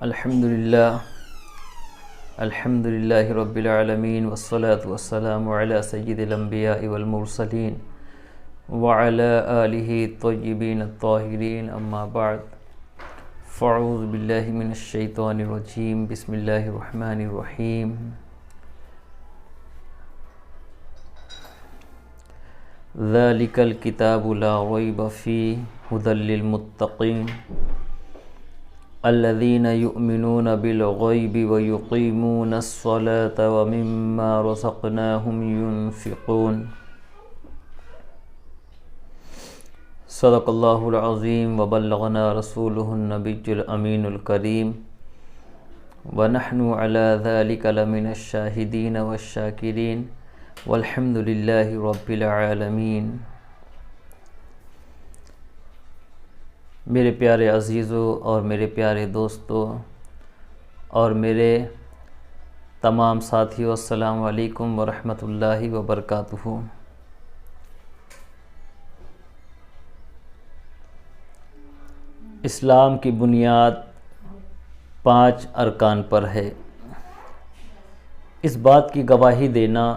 الحمد للہ رب العالمین والصلاة والسلام علی سید الانبیاء والمرسلین وعلی آلہ الطیبین الطاہرین اما بعد فاعوذ باللہ من الشیطان الرجیم بسم اللہ الرحمن الرحیم ذالک الکتاب لا ریب فیہ ھدی للمتقین الذین یؤمنون بالغیب ویقیمون الصلاة ومما رزقناہم ینفقون صدق اللہ العظیم وبلغنا رسولہ النبی الامین الکریم ونحن علی ذلک لمن الشاہدین والشاکرین والحمد للہ رب العالمین۔ میرے پیارے عزیزوں اور میرے پیارے دوستوں اور میرے تمام ساتھیوں، السلام علیکم ورحمۃ اللہ وبرکاتہ۔ اسلام کی بنیاد 5 ارکان پر ہے۔ اس بات کی گواہی دینا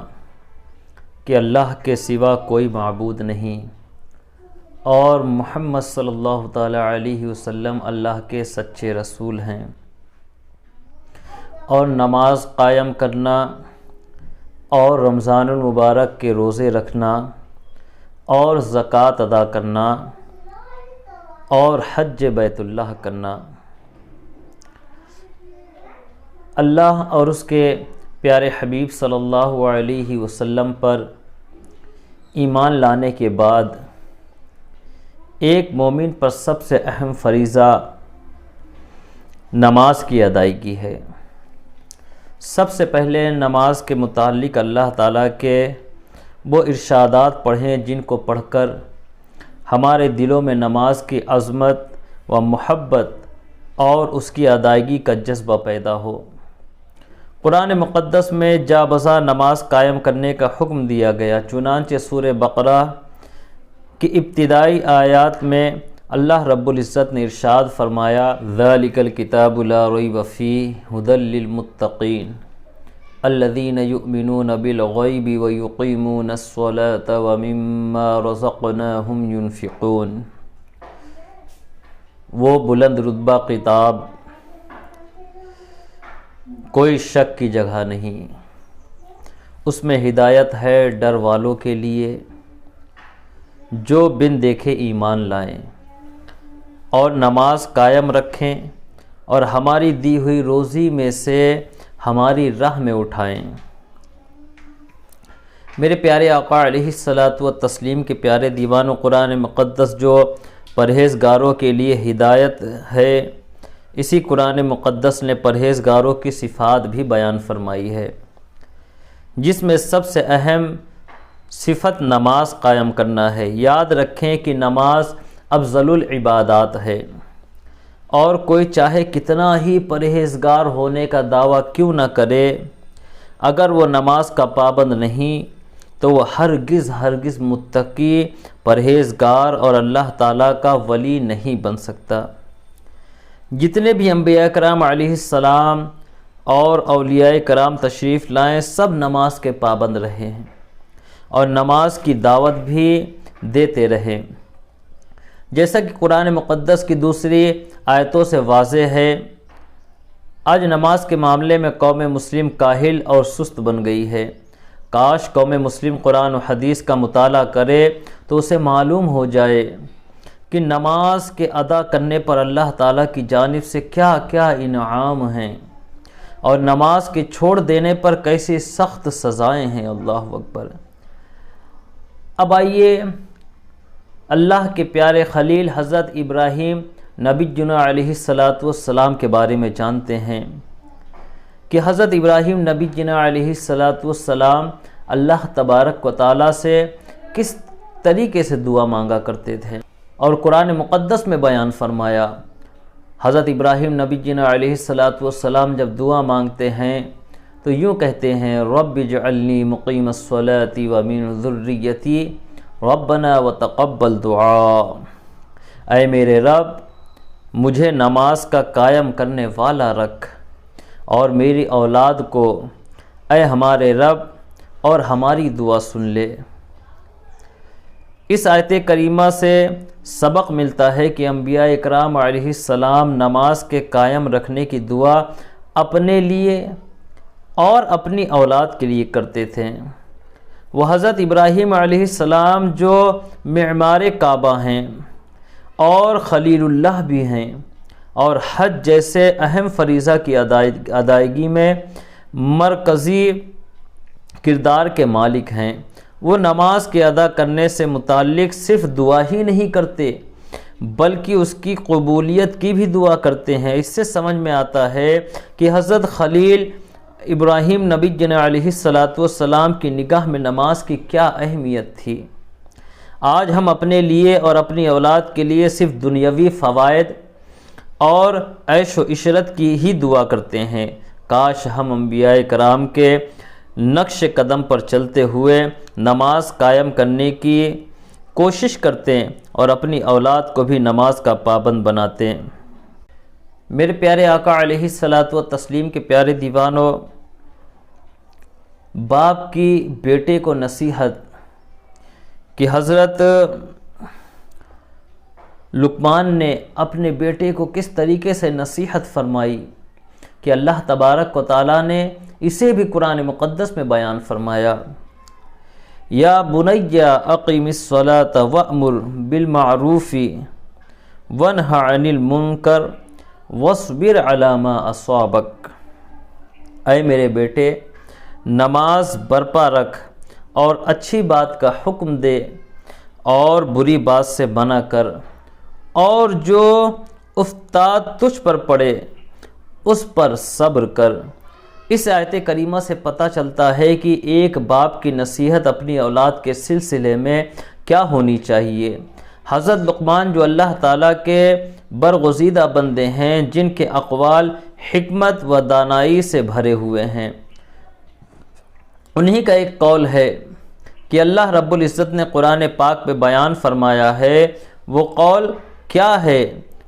کہ اللہ کے سوا کوئی معبود نہیں اور محمد صلی اللہ تعالیٰ علیہ وسلم اللہ کے سچے رسول ہیں، اور نماز قائم کرنا اور رمضان المبارک کے روزے رکھنا اور زکوٰۃ ادا کرنا اور حج بیت اللہ کرنا، اللہ اور اس کے پیارے حبیب صلی اللہ علیہ وسلم پر ایمان لانے کے بعد ایک مومن پر سب سے اہم فریضہ نماز کی ادائیگی ہے۔ سب سے پہلے نماز کے متعلق اللہ تعالیٰ کے وہ ارشادات پڑھیں جن کو پڑھ کر ہمارے دلوں میں نماز کی عظمت و محبت اور اس کی ادائیگی کا جذبہ پیدا ہو۔ قرآن مقدس میں جا بجا نماز قائم کرنے کا حکم دیا گیا، چنانچہ سورہ بقرہ کی ابتدائی آیات میں اللہ رب العزت نے ارشاد فرمایا، ذالک الکتاب لا ریب فیہ ھدی للمتقین الذین یؤمنون بالغیب ویقیمون الصلاة ومما رزقناہم ینفقون۔ وہ بلند رتبہ کتاب کوئی شک کی جگہ نہیں، اس میں ہدایت ہے ڈر والوں کے لیے جو بن دیکھے ایمان لائیں اور نماز قائم رکھیں اور ہماری دی ہوئی روزی میں سے ہماری راہ میں اٹھائیں۔ میرے پیارے آقا علیہ الصلاۃ والتسلیم کے پیارے دیوان و قرآن مقدس جو پرہیزگاروں کے لیے ہدایت ہے، اسی قرآن مقدس نے پرہیزگاروں کی صفات بھی بیان فرمائی ہے، جس میں سب سے اہم صفت نماز قائم کرنا ہے۔ یاد رکھیں کہ نماز افضل العبادات ہے، اور کوئی چاہے کتنا ہی پرہیزگار ہونے کا دعویٰ کیوں نہ کرے، اگر وہ نماز کا پابند نہیں تو وہ ہرگز متقی، پرہیزگار اور اللہ تعالیٰ کا ولی نہیں بن سکتا۔ جتنے بھی انبیاء کرام علیہ السلام اور اولیاء کرام تشریف لائیں، سب نماز کے پابند رہے ہیں اور نماز کی دعوت بھی دیتے رہے، جیسا کہ قرآن مقدس کی دوسری آیتوں سے واضح ہے۔ آج نماز کے معاملے میں قوم مسلم کاہل اور سست بن گئی ہے۔ کاش قوم مسلم قرآن و حدیث کا مطالعہ کرے تو اسے معلوم ہو جائے کہ نماز کے ادا کرنے پر اللہ تعالیٰ کی جانب سے کیا کیا انعام ہیں، اور نماز کے چھوڑ دینے پر کیسی سخت سزائیں ہیں۔ اللہ اکبر۔ اب آئیے اللہ کے پیارے خلیل حضرت ابراہیم نبی جنا علیہ السلام کے بارے میں جانتے ہیں کہ حضرت ابراہیم نبی جنا علیہ السلام اللہ تبارک و تعالیٰ سے کس طریقے سے دعا مانگا کرتے تھے، اور قرآن مقدس میں بیان فرمایا۔ حضرت ابراہیم نبی جنا علیہ السلام جب دعا مانگتے ہیں تو یوں کہتے ہیں، رب اجعلنی مقیم الصلاۃ ومن ذریتی ربنا وتقبل دعا۔ اے میرے رب، مجھے نماز کا قائم کرنے والا رکھ، اور میری اولاد کو اے ہمارے رب اور ہماری دعا سن لے۔ اس آیت کریمہ سے سبق ملتا ہے کہ انبیاء اکرام علیہ السلام نماز کے قائم رکھنے کی دعا اپنے لیے اور اپنی اولاد کے لیے کرتے تھے۔ وہ حضرت ابراہیم علیہ السلام جو معمار کعبہ ہیں اور خلیل اللہ بھی ہیں، اور حج جیسے اہم فریضہ کی ادائیگی میں مرکزی کردار کے مالک ہیں، وہ نماز کے ادا کرنے سے متعلق صرف دعا ہی نہیں کرتے بلکہ اس کی قبولیت کی بھی دعا کرتے ہیں۔ اس سے سمجھ میں آتا ہے کہ حضرت خلیل ابراہیم نبی جناب علیہ السلام کی نگاہ میں نماز کی کیا اہمیت تھی۔ آج ہم اپنے لیے اور اپنی اولاد کے لیے صرف دنیاوی فوائد اور عیش و عشرت کی ہی دعا کرتے ہیں۔ کاش ہم انبیاء کرام کے نقش قدم پر چلتے ہوئے نماز قائم کرنے کی کوشش کرتے اور اپنی اولاد کو بھی نماز کا پابند بناتے۔ میرے پیارے آقا علیہ الصلاۃ والتسلیم کے پیارے دیوانوں، باپ کی بیٹے کو نصیحت کہ حضرت لقمان نے اپنے بیٹے کو کس طریقے سے نصیحت فرمائی کہ اللہ تبارک و تعالیٰ نے اسے بھی قرآن مقدس میں بیان فرمایا، یا بنی اقیم الصلاۃ وامر بالمعروف ونہ عن المنکر واصبر علی ما اصابک۔ اے میرے بیٹے، نماز برپا رکھ اور اچھی بات کا حکم دے اور بری بات سے منع کر، اور جو افتاد تجھ پر پڑے اس پر صبر کر۔ اس آیت کریمہ سے پتہ چلتا ہے کہ ایک باپ کی نصیحت اپنی اولاد کے سلسلے میں کیا ہونی چاہیے۔ حضرت لقمان جو اللہ تعالیٰ کے برگزیدہ بندے ہیں، جن کے اقوال حکمت و دانائی سے بھرے ہوئے ہیں، انہی کا ایک قول ہے کہ اللہ رب العزت نے قرآن پاک میں بیان فرمایا ہے۔ وہ قول کیا ہے؟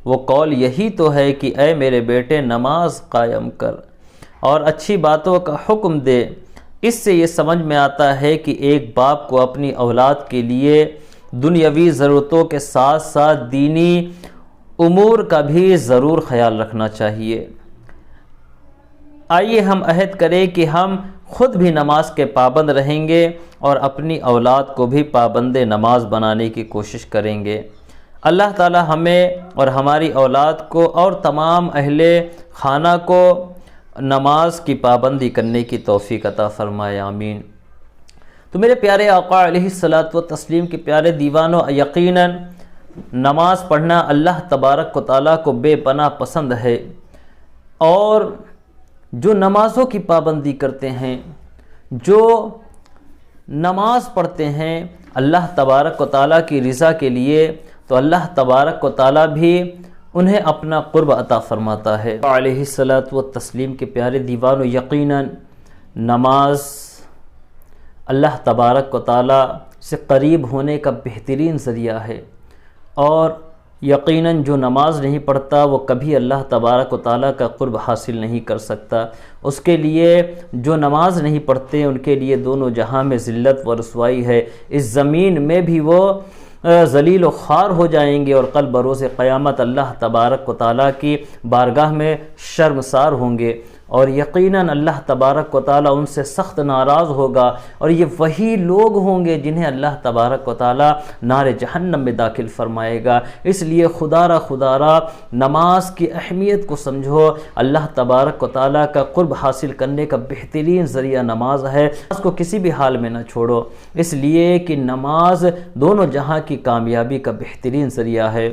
وہ قول یہی تو ہے کہ اے میرے بیٹے، نماز قائم کر اور اچھی باتوں کا حکم دے۔ اس سے یہ سمجھ میں آتا ہے کہ ایک باپ کو اپنی اولاد کے لیے دنیاوی ضرورتوں کے ساتھ ساتھ دینی امور کا بھی ضرور خیال رکھنا چاہیے۔ آئیے ہم عہد کریں کہ ہم خود بھی نماز کے پابند رہیں گے اور اپنی اولاد کو بھی پابند نماز بنانے کی کوشش کریں گے۔ اللہ تعالی ہمیں اور ہماری اولاد کو اور تمام اہل خانہ کو نماز کی پابندی کرنے کی توفیق عطا فرمائے، آمین۔ تو میرے پیارے آقا علیہ الصلاۃ والتسلیم کے پیارے دیوانوں، یقیناً نماز پڑھنا اللہ تبارک و تعالیٰ کو بے پناہ پسند ہے، اور جو نمازوں کی پابندی کرتے ہیں، جو نماز پڑھتے ہیں اللہ تبارک و تعالیٰ کی رضا کے لیے، تو اللہ تبارک و تعالیٰ بھی انہیں اپنا قرب عطا فرماتا ہے۔ علیہ الصلاۃ والتسلیم کے پیارے دیوانوں، یقیناً نماز اللہ تبارک و تعالیٰ سے قریب ہونے کا بہترین ذریعہ ہے، اور یقیناً جو نماز نہیں پڑھتا وہ کبھی اللہ تبارک و تعالیٰ کا قرب حاصل نہیں کر سکتا۔ اس کے لیے جو نماز نہیں پڑھتے ان کے لیے دونوں جہاں میں ذلت و رسوائی ہے، اس زمین میں بھی وہ ذلیل و خوار ہو جائیں گے، اور کل بروز قیامت اللہ تبارک و تعالیٰ کی بارگاہ میں شرمسار ہوں گے، اور یقیناً اللہ تبارک و تعالیٰ ان سے سخت ناراض ہوگا، اور یہ وہی لوگ ہوں گے جنہیں اللہ تبارک و تعالیٰ نار جہنم میں داخل فرمائے گا۔ اس لیے خدا را نماز کی اہمیت کو سمجھو۔ اللہ تبارک و تعالیٰ کا قرب حاصل کرنے کا بہترین ذریعہ نماز ہے، نماز کو کسی بھی حال میں نہ چھوڑو، اس لیے کہ نماز دونوں جہاں کی کامیابی کا بہترین ذریعہ ہے۔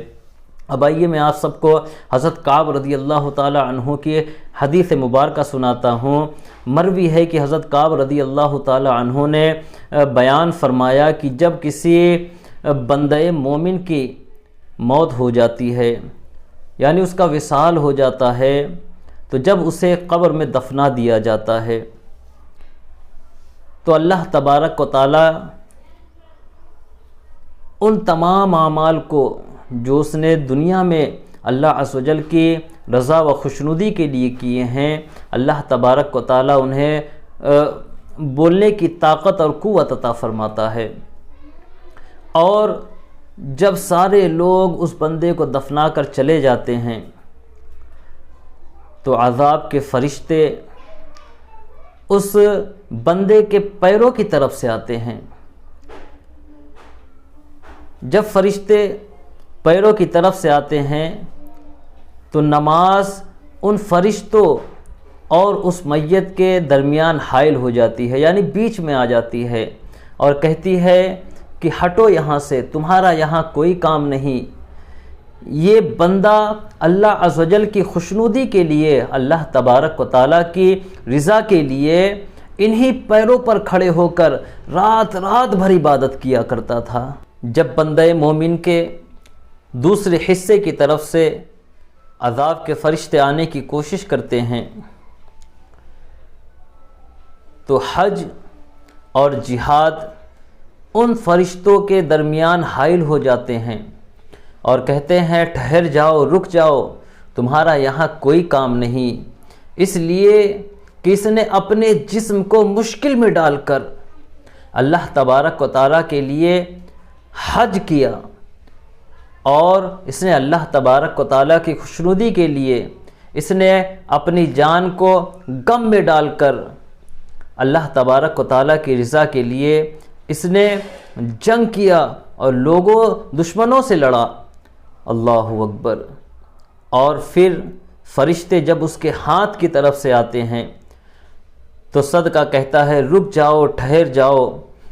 اب آئیے میں آپ سب کو حضرت کعب رضی اللہ تعالی عنہ کی حدیث مبارکہ سناتا ہوں۔ مروی ہے کہ حضرت کعب رضی اللہ تعالی عنہ نے بیان فرمایا کہ جب کسی بندہ مومن کی موت ہو جاتی ہے، یعنی اس کا وصال ہو جاتا ہے، تو جب اسے قبر میں دفنا دیا جاتا ہے تو اللہ تبارک و تعالی ان تمام اعمال کو جو اس نے دنیا میں اللہ عز و جل کی رضا و خوشنودی کے لیے کیے ہیں، اللہ تبارک و تعالیٰ انہیں بولنے کی طاقت اور قوت عطا فرماتا ہے۔ اور جب سارے لوگ اس بندے کو دفنا کر چلے جاتے ہیں تو عذاب کے فرشتے اس بندے کے پیروں کی طرف سے آتے ہیں۔ جب فرشتے پیروں کی طرف سے آتے ہیں تو نماز ان فرشتوں اور اس میت کے درمیان حائل ہو جاتی ہے، یعنی بیچ میں آ جاتی ہے اور کہتی ہے کہ ہٹو یہاں سے، تمہارا یہاں کوئی کام نہیں۔ یہ بندہ اللہ عز و جل کی خوشنودی کے لیے، اللہ تبارک و تعالیٰ کی رضا کے لیے انہی پیروں پر کھڑے ہو کر رات رات بھر عبادت کیا کرتا تھا۔ جب بندہ مومن کے دوسرے حصے کی طرف سے عذاب کے فرشتے آنے کی کوشش کرتے ہیں تو حج اور جہاد ان فرشتوں کے درمیان حائل ہو جاتے ہیں اور کہتے ہیں ٹھہر جاؤ، رک جاؤ، تمہارا یہاں کوئی کام نہیں، اس لیے کہ اس نے اپنے جسم کو مشکل میں ڈال کر اللہ تبارک و تعالیٰ کے لیے حج کیا، اور اس نے اللہ تبارک و تعالیٰ کی خوشنودی کے لیے اس نے اپنی جان کو غم میں ڈال کر اللہ تبارک و تعالیٰ کی رضا کے لیے اس نے جنگ کیا اور لوگوں دشمنوں سے لڑا۔ اللہ اکبر۔ اور پھر فرشتے جب اس کے ہاتھ کی طرف سے آتے ہیں تو صدقہ کہتا ہے رک جاؤ، ٹھہر جاؤ،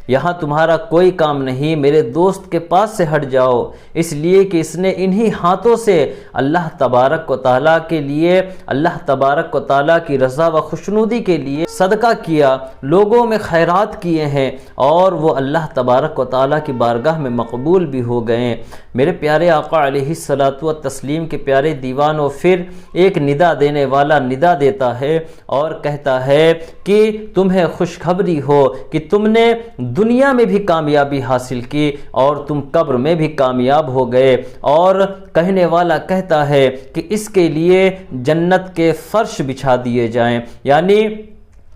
یہاں تمہارا کوئی کام نہیں، میرے دوست کے پاس سے ہٹ جاؤ، اس لیے کہ اس نے انہی ہاتھوں سے اللہ تبارک و تعالیٰ کے لیے، اللہ تبارک و تعالیٰ کی رضا و خوشنودی کے لیے صدقہ کیا، لوگوں میں خیرات کیے ہیں، اور وہ اللہ تبارک و تعالیٰ کی بارگاہ میں مقبول بھی ہو گئے۔ میرے پیارے آقا علیہ الصلاۃ والتسلیم کے پیارے دیوانوں، پھر ایک ندا دینے والا ندا دیتا ہے اور کہتا ہے کہ تمہیں خوشخبری ہو کہ تم نے دنیا میں بھی کامیابی حاصل کی اور تم قبر میں بھی کامیاب ہو گئے۔ اور کہنے والا کہتا ہے کہ اس کے لیے جنت کے فرش بچھا دیے جائیں، یعنی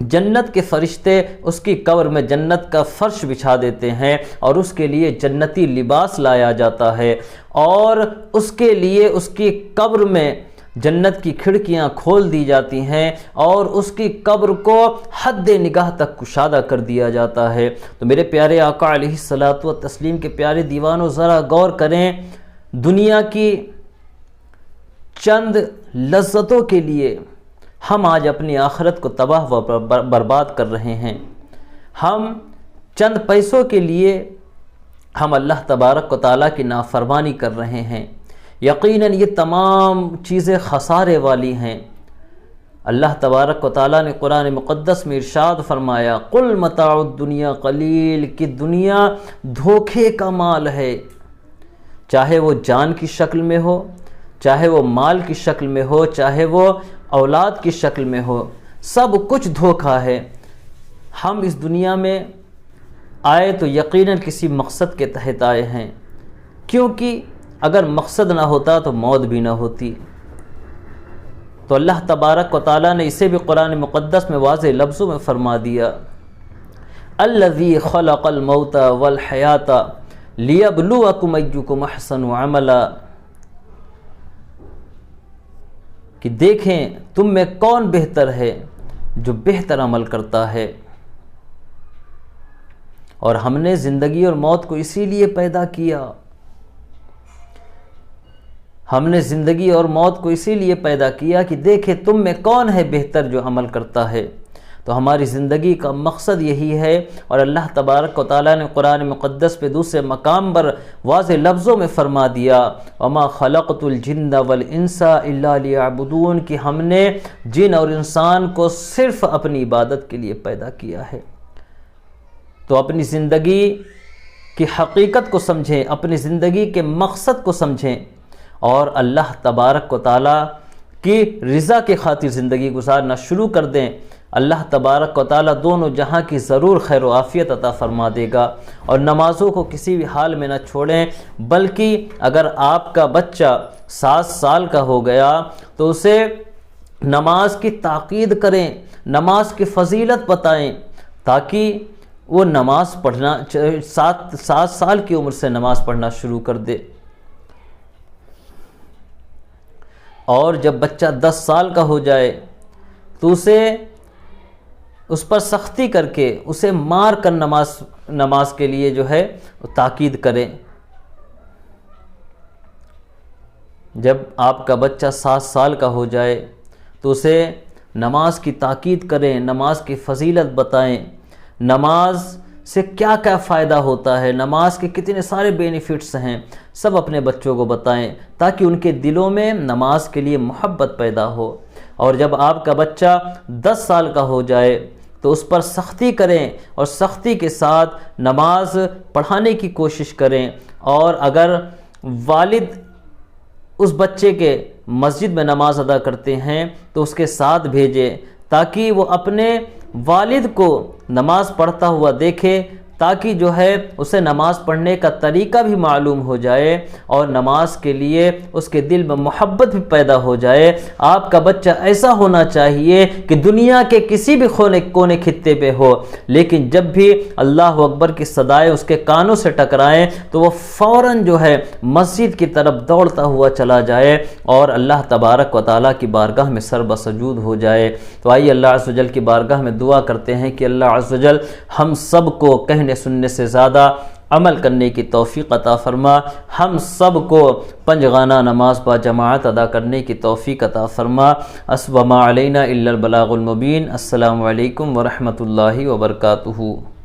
جنت کے فرشتے اس کی قبر میں جنت کا فرش بچھا دیتے ہیں اور اس کے لیے جنتی لباس لایا جاتا ہے، اور اس کے لیے اس کی قبر میں جنت کی کھڑکیاں کھول دی جاتی ہیں اور اس کی قبر کو حد نگاہ تک کشادہ کر دیا جاتا ہے۔ تو میرے پیارے آقا علیہ الصلاۃ والتسلیم کے پیارے دیوانوں، ذرا غور کریں، دنیا کی چند لذتوں کے لیے ہم آج اپنی آخرت کو تباہ و برباد کر رہے ہیں۔ ہم چند پیسوں کے لیے ہم اللہ تبارک و تعالیٰ کی نافرمانی کر رہے ہیں۔ یقیناً یہ تمام چیزیں خسارے والی ہیں۔ اللہ تبارک و تعالیٰ نے قرآن مقدس میں ارشاد فرمایا قل متاع الدنیا قلیل، کہ دنیا دھوکے کا مال ہے، چاہے وہ جان کی شکل میں ہو، چاہے وہ مال کی شکل میں ہو، چاہے وہ اولاد کی شکل میں ہو، سب کچھ دھوکا ہے۔ ہم اس دنیا میں آئے تو یقیناً کسی مقصد کے تحت آئے ہیں، کیونکہ اگر مقصد نہ ہوتا تو موت بھی نہ ہوتی۔ تو اللہ تبارک و تعالیٰ نے اسے بھی قرآن مقدس میں واضح لفظوں میں فرما دیا الذی خلق الموت والحیات لیبلوکم ایکم احسن عملا، کہ دیکھیں تم میں کون بہتر ہے جو بہتر عمل کرتا ہے۔ اور ہم نے زندگی اور موت کو اسی لیے پیدا کیا، ہم نے زندگی اور موت کو اسی لیے پیدا کیا کہ دیکھیں تم میں کون ہے بہتر جو عمل کرتا ہے۔ تو ہماری زندگی کا مقصد یہی ہے، اور اللہ تبارک و تعالیٰ نے قرآن مقدس پہ دوسرے مقام پر واضح لفظوں میں فرما دیا وَمَا خَلَقْتُ الْجِنَّ وَالْإِنسَ إِلَّا لِيَعْبُدُونَ، کہ ہم نے جن اور انسان کو صرف اپنی عبادت کے لیے پیدا کیا ہے۔ تو اپنی زندگی کی حقیقت کو سمجھیں، اپنی زندگی کے مقصد کو سمجھیں، اور اللہ تبارک و تعالیٰ کی رضا کی خاطر زندگی گزارنا شروع کر دیں۔ اللہ تبارک و تعالیٰ دونوں جہاں کی ضرور خیر و عافیت عطا فرما دے گا۔ اور نمازوں کو کسی بھی حال میں نہ چھوڑیں، بلکہ اگر آپ کا بچہ 7 سال کا ہو گیا تو اسے نماز کی تاکید کریں، نماز کی فضیلت بتائیں، تاکہ وہ نماز پڑھنا 7 سال کی عمر سے نماز پڑھنا شروع کر دے۔ اور جب بچہ 10 سال کا ہو جائے تو اس پر سختی کر کے، اسے مار کر نماز کے لیے جو ہے تاکید کریں۔ جب آپ کا بچہ 7 سال کا ہو جائے تو اسے نماز کی تاکید کریں، نماز کی فضیلت بتائیں، نماز سے کیا کیا فائدہ ہوتا ہے، نماز کے کتنے سارے بینیفٹس ہیں، سب اپنے بچوں کو بتائیں تاکہ ان کے دلوں میں نماز کے لیے محبت پیدا ہو۔ اور جب آپ کا بچہ 10 سال کا ہو جائے تو اس پر سختی کریں اور سختی کے ساتھ نماز پڑھانے کی کوشش کریں، اور اگر والد اس بچے کے مسجد میں نماز ادا کرتے ہیں تو اس کے ساتھ بھیجیں تاکہ وہ اپنے والد کو نماز پڑھتا ہوا دیکھے، تاکہ جو ہے اسے نماز پڑھنے کا طریقہ بھی معلوم ہو جائے اور نماز کے لیے اس کے دل میں محبت بھی پیدا ہو جائے۔ آپ کا بچہ ایسا ہونا چاہیے کہ دنیا کے کسی بھی کونے خطے پہ ہو، لیکن جب بھی اللہ اکبر کی صدائیں اس کے کانوں سے ٹکرائیں تو وہ فوراً جو ہے مسجد کی طرف دوڑتا ہوا چلا جائے اور اللہ تبارک و تعالیٰ کی بارگاہ میں سر بسجود ہو جائے۔ تو آئیے اللہ عز و جل کی بارگاہ میں دعا کرتے ہیں کہ اللہ عز و جل ہم سب کو کہنے سننے سے زیادہ عمل کرنے کی توفیق عطا فرما، ہم سب کو پنجگانہ نماز با جماعت ادا کرنے کی توفیق عطا فرما۔ وما علینا الا البلاغ المبین۔ السلام علیکم ورحمۃ اللہ وبرکاتہ۔